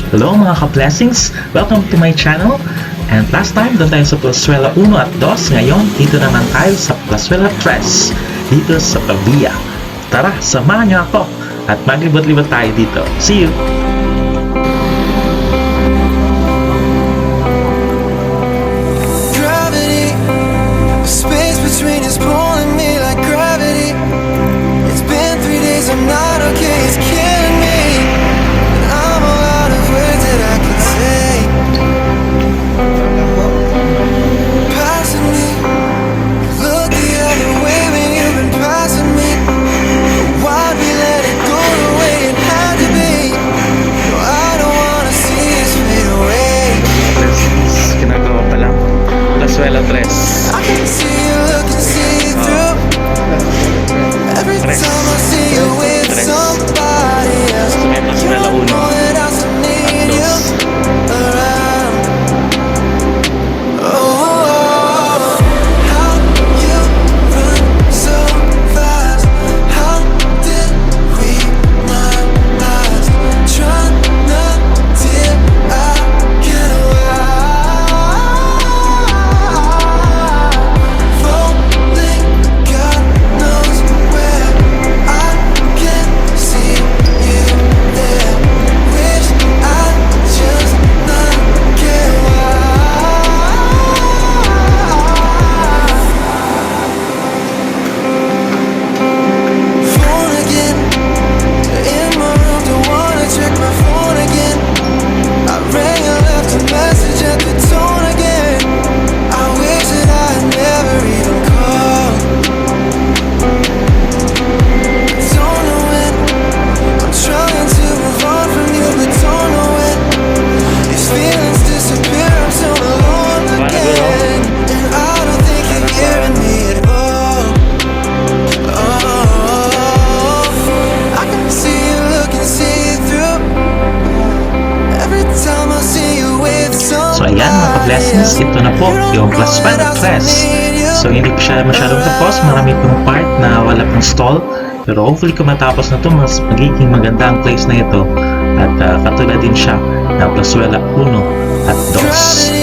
Hello mga ka-blessings! Welcome to my channel. And last time, doon tayo sa Plazuela 1 at 2. Ngayon, dito naman tayo sa Plazuela Tres, dito sa Pavia. Tara, samahan niyo ako at maglibot-libot tayo dito. See you! Gravity, the space between is pulling me like gravity. It's been 3 days, I'm not okay, it's killing me. And I'm all out of words that I can say. Passing me, look the other way when you've been passing me. Why'd we let it go the way it had to be? No, I don't wanna see this fade away. Ginagawa pa lang. Plazuela Tres. I can see you looking see-through. Every time I see you with somebody else, you don't know that I still need you around. Oh, how you run so fast. How did we not last? Trying not till I get away. Rolling, God knows where. I can see you there. Wish I just not get why. Phone again, in my room, don't wanna check my phone again. I rang and left a message at the tone again. I wish that I had never even called. I don't know when, I'm trying to move on from you, but don't know when. These feelings disappear, I'm so alone again. And I don't think you're hearing me at all. Oh, I can see you looking see-through. Every time I see you with So ayan mga ka-blessings, ito na po yung Plazuela Tres. So hindi pa siya masyadong tapos, marami pong part na wala pong stall. Pero hopefully kung matapos na ito, mas magiging maganda ang place na ito. At katulad din siya ng Plazuela 1 at 2.